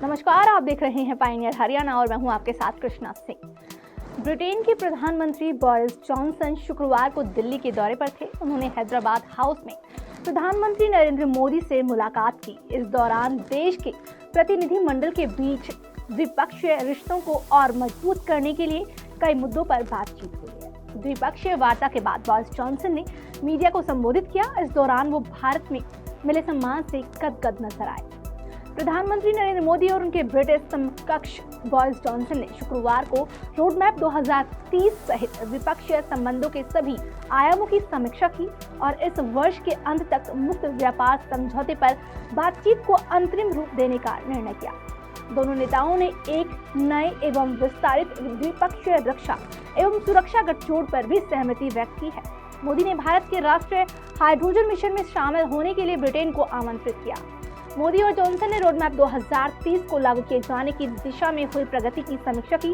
नमस्कार, आप देख रहे हैं पायनियर हरियाणा और मैं हूं आपके साथ कृष्णा सिंह। ब्रिटेन के प्रधानमंत्री बोरिस जॉनसन शुक्रवार को दिल्ली के दौरे पर थे। उन्होंने हैदराबाद हाउस में प्रधानमंत्री नरेंद्र मोदी से मुलाकात की। इस दौरान देश के प्रतिनिधिमंडल के बीच द्विपक्षीय रिश्तों को और मजबूत करने के लिए कई मुद्दों पर बातचीत हुई है। द्विपक्षीय वार्ता के बाद बोरिस जॉनसन ने मीडिया को संबोधित किया। इस दौरान वो भारत में मिले सम्मान से गदगद नजर आए। प्रधानमंत्री नरेंद्र मोदी और उनके ब्रिटिश समकक्ष बोरिस जॉनसन ने शुक्रवार को रोडमैप 2030 सहित द्विपक्षीय संबंधों के सभी आयामों की समीक्षा की और इस वर्ष के अंत तक मुक्त व्यापार समझौते पर बातचीत को अंतरिम रूप देने का निर्णय किया। दोनों नेताओं ने एक नए एवं विस्तारित द्विपक्षीय रक्षा एवं सुरक्षा गठजोड़ पर भी सहमति व्यक्त की है। मोदी ने भारत के राष्ट्रीय हाइड्रोजन मिशन में शामिल होने के लिए ब्रिटेन को आमंत्रित किया। मोदी और जॉनसन ने रोडमैप 2030 को लागू किए जाने की दिशा में हुई प्रगति की समीक्षा की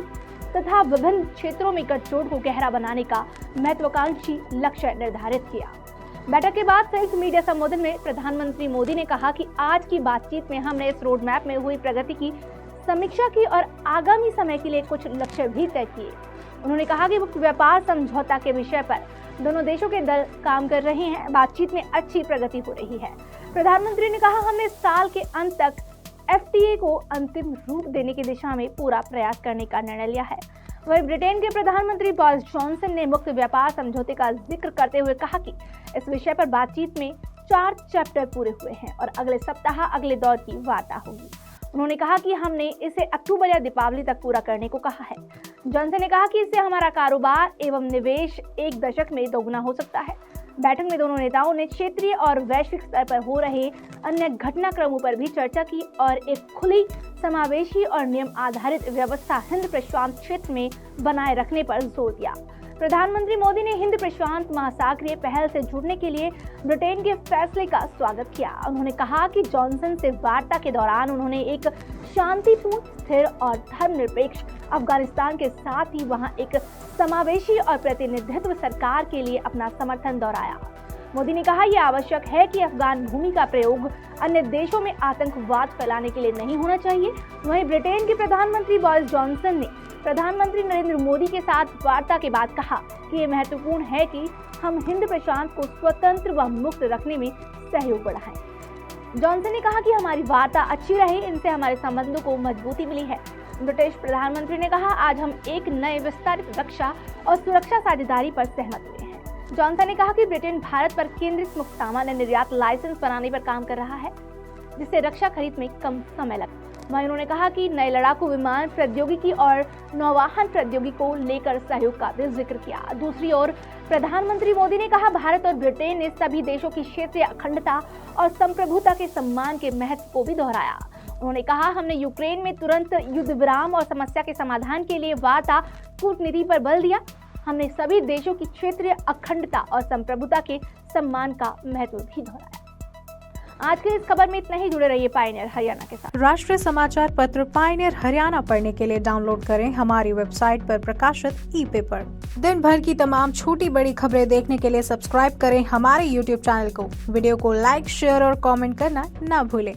तथा विभिन्न क्षेत्रों में गठजोड़ को गहरा बनाने का महत्वाकांक्षी लक्ष्य निर्धारित किया। बैठक के बाद संयुक्त मीडिया संबोधन में प्रधानमंत्री मोदी ने कहा कि आज की बातचीत में हमने इस रोडमैप में हुई प्रगति की समीक्षा की और आगामी समय के लिए कुछ लक्ष्य भी तय किए। उन्होंने कहा कि मुक्त व्यापार समझौता के विषय पर दोनों देशों के दल काम कर रहे हैं। बातचीत में अच्छी प्रगति हो रही है। प्रधानमंत्री ने कहा, हमने इस साल के अंत तक एफटीए को अंतिम रूप देने की दिशा में पूरा प्रयास करने का निर्णय लिया है। वहीं ब्रिटेन के प्रधानमंत्री बोरिस जॉनसन ने मुक्त व्यापार समझौते का जिक्र करते हुए कहा कि इस विषय पर बातचीत में 4 चैप्टर पूरे हुए हैं और अगले सप्ताह अगले दौर की वार्ता होगी। उन्होंने कहा कि हमने इसे अक्टूबर या दीपावली तक पूरा करने को कहा है। जॉनसन ने कहा कि इससे हमारा कारोबार एवं निवेश 1 दशक में दोगुना हो सकता है। बैठक में दोनों नेताओं ने क्षेत्रीय और वैश्विक स्तर पर हो रहे अन्य घटनाक्रमों पर भी चर्चा की और एक खुली, समावेशी और नियम आधारित व्यवस्था हिंद प्रशांत क्षेत्र में बनाए रखने पर जोर दिया। प्रधानमंत्री मोदी ने हिंद प्रशांत महासागरीय पहल से जुड़ने के लिए ब्रिटेन के फैसले का स्वागत किया। उन्होंने कहा कि जॉनसन से वार्ता के दौरान उन्होंने एक शांतिपूर्ण, स्थिर और धर्मनिरपेक्ष अफगानिस्तान के साथ ही वहां एक समावेशी और प्रतिनिधित्व सरकार के लिए अपना समर्थन दोहराया। मोदी ने कहा, यह आवश्यक है कि अफगान भूमि का प्रयोग अन्य देशों में आतंकवाद फैलाने के लिए नहीं होना चाहिए। वहीं ब्रिटेन के प्रधानमंत्री बोरिस जॉनसन ने प्रधानमंत्री नरेंद्र मोदी के साथ वार्ता के बाद कहा कि यह महत्वपूर्ण है कि हम हिंद प्रशांत को स्वतंत्र व मुक्त रखने में सहयोग बढ़ाएं। जॉनसन ने कहा कि हमारी वार्ता अच्छी रही, इनसे हमारे संबंधों को मजबूती मिली है। ब्रिटिश प्रधानमंत्री ने कहा, आज हम एक नए विस्तारित रक्षा और सुरक्षा साझेदारी पर सहमत हुए हैं। जॉनसन ने कहा कि ब्रिटेन भारत पर केंद्रित मुक्त सामान्य निर्यात लाइसेंस बनाने पर काम कर रहा है, जिससे रक्षा खरीद में कम समय लगे। वहीं उन्होंने कहा कि नए लड़ाकू विमान प्रौद्योगिकी और नौवाहन प्रौद्योगिकी को लेकर सहयोग का भी जिक्र किया। दूसरी ओर प्रधानमंत्री मोदी ने कहा, भारत और ब्रिटेन ने सभी देशों की क्षेत्रीय अखंडता और संप्रभुता के सम्मान के महत्व को भी दोहराया। उन्होंने कहा, हमने यूक्रेन में तुरंत युद्ध विराम और समस्या के समाधान के लिए वार्ता कूटनीति पर बल दिया। हमने सभी देशों की क्षेत्रीय अखंडता और संप्रभुता के सम्मान का महत्व भी दोहराया। आज के इस खबर में इतना ही। जुड़े रहिए पायनियर हरियाणा के साथ। राष्ट्रीय समाचार पत्र पायनियर हरियाणा पढ़ने के लिए डाउनलोड करें हमारी वेबसाइट पर प्रकाशित ई-पेपर। दिन भर की तमाम छोटी बड़ी खबरें देखने के लिए सब्सक्राइब करें हमारे YouTube चैनल को। वीडियो को लाइक, शेयर और कमेंट करना ना भूलें।